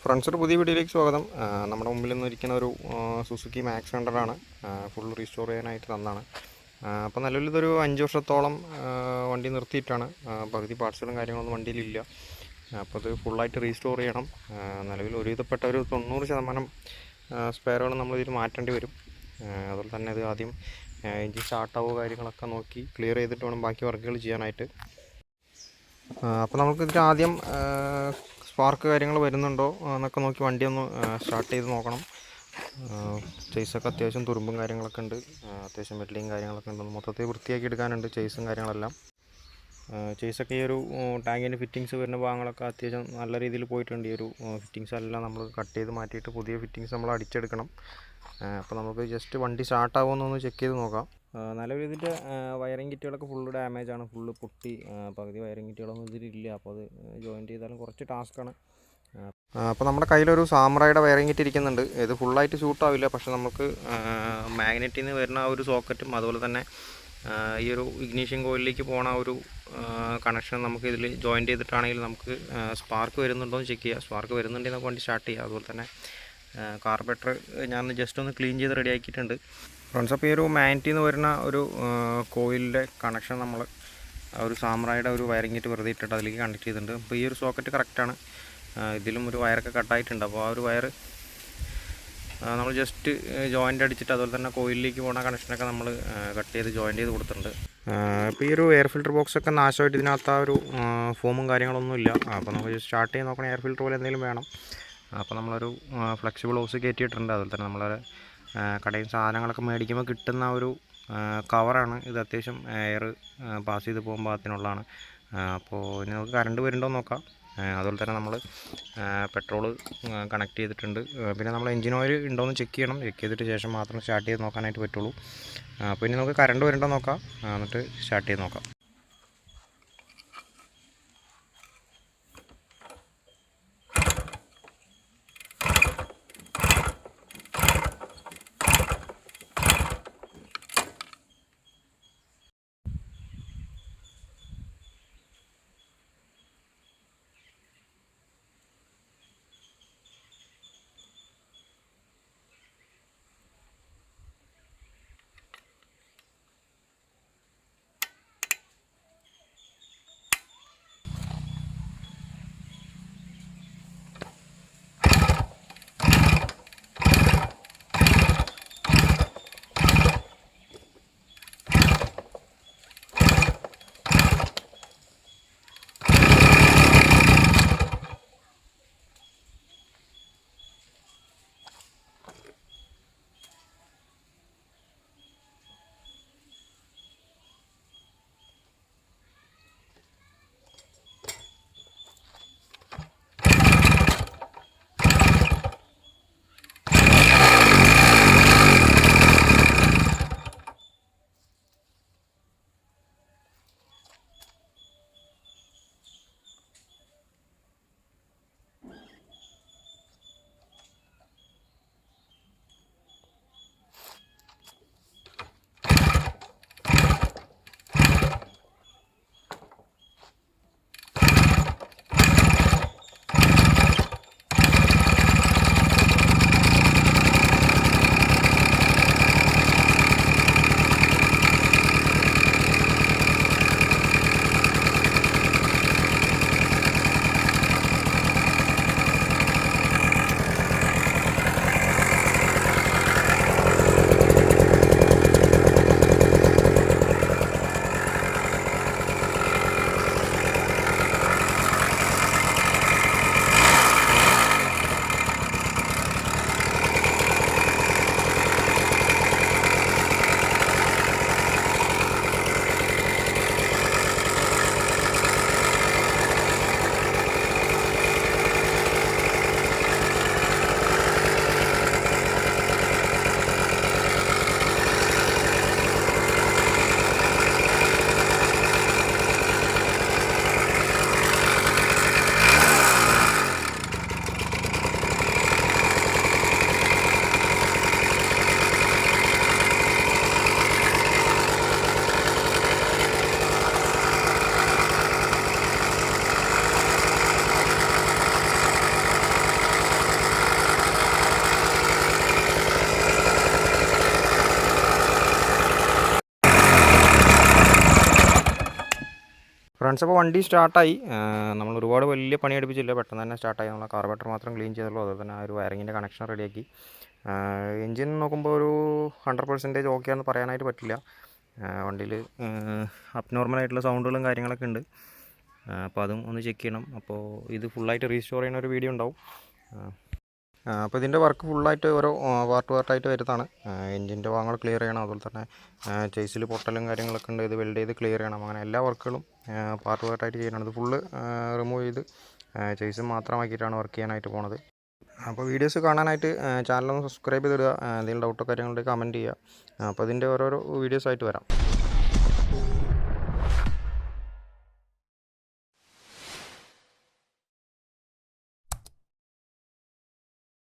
Friends, ഒരു പുതിയ വീഡിയോയിലേക്ക് സ്വാഗതം. നമ്മുടെ മുമ്പിൽ നിന്ന് ഇരിക്കുന്ന ഒരു സുസുക്കി മാക്സ് ഹൺഡ്രഡാണ്. ഫുൾ റീസ്റ്റോർ ചെയ്യാനായിട്ട് തന്നാണ്. അപ്പോൾ നിലവിൽ ഇതൊരു 5 വർഷത്തോളം വണ്ടി നിർത്തിയിട്ടാണ്. പകുതി പാർട്സുകളും കാര്യങ്ങളൊന്നും വണ്ടിയിലില്ല. അപ്പോൾ ഇത് ഫുള്ളായിട്ട് റീസ്റ്റോർ ചെയ്യണം. നിലവിൽ ഒരുവിധപ്പെട്ട ഒരു 90% സ്പെയറുകൾ നമ്മളിതിൽ മാറ്റേണ്ടി വരും. അതുപോലെ തന്നെ ഇത് ആദ്യം എഞ്ചിൻ സ്റ്റാർട്ടാവുക കാര്യങ്ങളൊക്കെ നോക്കി ക്ലിയർ ചെയ്തിട്ട് വേണം ബാക്കി വർക്കുകൾ ചെയ്യാനായിട്ട്. അപ്പോൾ നമുക്കിതിൽ ആദ്യം സ്പാർക്ക് കാര്യങ്ങൾ വരുന്നുണ്ടോ എന്നൊക്കെ നോക്കി വണ്ടി ഒന്ന് സ്റ്റാർട്ട് ചെയ്ത് നോക്കണം. ചേസൊക്കെ അത്യാവശ്യം തുരുമ്പും കാര്യങ്ങളൊക്കെ ഉണ്ട്. അത്യാവശ്യം വെള്ളിയും കാര്യങ്ങളൊക്കെ ഉണ്ട്. മൊത്തത്തിൽ വൃത്തിയാക്കി എടുക്കാനുണ്ട് ചേസും കാര്യങ്ങളെല്ലാം. ചേസൊക്കെ ഈ ഒരു ടാങ്കിൻ്റെ ഫിറ്റിങ്സ് വരുന്ന ഭാഗങ്ങളൊക്കെ അത്യാവശ്യം നല്ല രീതിയിൽ പോയിട്ടുണ്ട്. ഈ ഒരു ഫിറ്റിങ്സ് എല്ലാം നമ്മൾ കട്ട് ചെയ്ത് മാറ്റിയിട്ട് പുതിയ ഫിറ്റിങ്സ് നമ്മൾ അടിച്ചെടുക്കണം. അപ്പോൾ നമുക്ക് ജസ്റ്റ് വണ്ടി സ്റ്റാർട്ടാവുമെന്നൊന്ന് ചെക്ക് ചെയ്ത് നോക്കാം. നിലവിൽ ഇതിൻ്റെ വയറിംഗ് കിറ്റുകളൊക്കെ ഫുള്ള് ഡാമേജാണ്, ഫുള്ള് പൊട്ടി. പകുതി വയറിംഗ് കിറ്റുകളൊന്നും ഇതിലില്ല. അപ്പോൾ അത് ജോയിൻറ്റ് ചെയ്താലും കുറച്ച് ടാസ്ക്കാണ്. അപ്പോൾ നമ്മുടെ കയ്യിലൊരു സാമ്രായുടെ വയറിംഗ് കിറ്റ് ഇരിക്കുന്നുണ്ട്. ഇത് ഫുള്ളായിട്ട് ഷൂട്ടാവില്ല, പക്ഷേ നമുക്ക് മാഗ്നറ്റിൽ നിന്ന് വരുന്ന ആ ഒരു സോക്കറ്റും അതുപോലെ തന്നെ ഈ ഒരു ഇഗ്നീഷ്യൻ കോയിലിലേക്ക് പോണ ഒരു കണക്ഷൻ നമുക്ക് ഇതിൽ ജോയിൻറ്റ് ചെയ്തിട്ടാണെങ്കിൽ നമുക്ക് സ്പാർക്ക് വരുന്നുണ്ടോ എന്ന് ചെക്ക് ചെയ്യുക. സ്പാർക്ക് വരുന്നുണ്ടെങ്കിൽ നമുക്ക് വണ്ടി സ്റ്റാർട്ട് ചെയ്യുക. അതുപോലെ തന്നെ കാർബറേറ്റർ ഞാൻ ജസ്റ്റ് ഒന്ന് ക്ലീൻ ചെയ്ത് റെഡി ആക്കിയിട്ടുണ്ട്. ഫ്രണ്ട്സ്, അപ്പോൾ ഈ ഒരു മാഗ്നറ്റിൽ നിന്ന് വരുന്ന ഒരു കോയിലിൻ്റെ കണക്ഷൻ നമ്മൾ ഒരു സാമ്രായുടെ ഒരു വയറിംഗ് കിറ്റ് വെറുതെ ഇട്ടിട്ട് അതിലേക്ക് കണക്ട് ചെയ്തിട്ടുണ്ട്. അപ്പോൾ ഈ ഒരു സോക്കറ്റ് കറക്റ്റാണ്. ഇതിലും ഒരു വയറൊക്കെ കട്ടായിട്ടുണ്ട്. അപ്പോൾ ആ ഒരു വയർ നമ്മൾ ജസ്റ്റ് ജോയിൻ്റ് അടിച്ചിട്ട് അതുപോലെ തന്നെ കോയിലിലേക്ക് പോകുന്ന കണക്ഷനൊക്കെ നമ്മൾ കട്ട് ചെയ്ത് ജോയിൻ്റ് ചെയ്ത് കൊടുത്തിട്ടുണ്ട്. ഇപ്പോൾ ഈ ഒരു എയർ ഫിൽറ്റർ ബോക്സൊക്കെ നാശമായിട്ട് ഇതിനകത്ത് ആ ഒരു ഫോമും കാര്യങ്ങളൊന്നും ഇല്ല. അപ്പോൾ നമുക്ക് സ്റ്റാർട്ട് ചെയ്ത് നോക്കണ എയർ ഫിൽറ്റർ പോലെ എന്തെങ്കിലും വേണം. അപ്പോൾ നമ്മളൊരു ഫ്ലെക്സിബിൾ ഹോസ് കയറ്റിയിട്ടുണ്ട്. അതുപോലെ തന്നെ നമ്മൾ കടയിൽ സാധനങ്ങളൊക്കെ മേടിക്കുമ്പോൾ കിട്ടുന്ന ഒരു കവറാണ് ഇത്. അത്യാവശ്യം എയർ പാസ് ചെയ്ത് പോകുമ്പോൾ അതിനുള്ളതാണ്. അപ്പോൾ ഇനി നമുക്ക് കറണ്ട് വരുന്നുണ്ടോ എന്ന് നോക്കാം. അതുപോലെ തന്നെ നമ്മൾ പെട്രോൾ കണക്ട് ചെയ്തിട്ടുണ്ട്. പിന്നെ നമ്മൾ എഞ്ചിൻ ഓയിൽ ഉണ്ടോയെന്ന് ചെക്ക് ചെയ്യണം. ചെക്ക് ചെയ്തിട്ട് ശേഷം മാത്രം സ്റ്റാർട്ട് ചെയ്ത് നോക്കാനായിട്ട് പറ്റുള്ളൂ. അപ്പോൾ ഇനി നമുക്ക് കറണ്ട് വരുന്നുണ്ടോ നോക്കാം, എന്നിട്ട് സ്റ്റാർട്ട് ചെയ്ത് നോക്കാം. ഫ്രണ്ട്സ്, അപ്പോൾ വണ്ടി സ്റ്റാർട്ടായി. നമ്മൾ ഒരുപാട് വലിയ പണി അടുപ്പിച്ചില്ല, പെട്ടെന്ന് തന്നെ സ്റ്റാർട്ടായി. നമ്മൾ കാർബറേറ്റർ മാത്രം ക്ലീൻ ചെയ്തുള്ളൂ, അതുപോലെ തന്നെ ആ ഒരു വയറിങ്ങിൻ്റെ കണക്ഷൻ റെഡിയാക്കി. എൻജിൻ നോക്കുമ്പോൾ ഒരു 100% ഓക്കെ എന്ന് പറയാനായിട്ട് പറ്റില്ല. വണ്ടിയിൽ അബ്നോർമലായിട്ടുള്ള സൗണ്ടുകളും കാര്യങ്ങളൊക്കെ ഉണ്ട്. അപ്പോൾ അതും ഒന്ന് ചെക്ക് ചെയ്യണം. അപ്പോൾ ഇത് ഫുള്ളായിട്ട് റീസ്റ്റോർ ചെയ്യുന്ന ഒരു വീഡിയോ ഉണ്ടാവും. അപ്പോൾ ഇതിൻ്റെ വർക്ക് ഫുള്ളായിട്ട് ഓരോ പാർട്ടായിട്ട് വരുന്നതാണ്. എൻജിൻ്റെ ഭാഗങ്ങൾ ക്ലിയർ ചെയ്യണം, അതുപോലെ തന്നെ ചേസിൽ പൊട്ടലും കാര്യങ്ങളൊക്കെ ഉണ്ട്, ഇത് വെൽഡ് ചെയ്ത് ക്ലിയർ ചെയ്യണം. അങ്ങനെ എല്ലാ വർക്കുകളും പാർട്ടായിട്ട് ചെയ്യണം. ഇത് ഫുള്ള് റിമൂവ് ചെയ്ത് ചേസ് മാത്രമാക്കിയിട്ടാണ് വർക്ക് ചെയ്യാനായിട്ട് പോണത്. അപ്പോൾ വീഡിയോസ് കാണാനായിട്ട് ചാനലൊന്ന് സബ്സ്ക്രൈബ് ചെയ്തിടുക. എന്തെങ്കിലും ഡൗട്ടോ കാര്യങ്ങളുണ്ടെങ്കിൽ കമൻറ്റ് ചെയ്യുക. അപ്പോൾ ഇതിൻ്റെ ഓരോരോ വീഡിയോസായിട്ട് വരാം.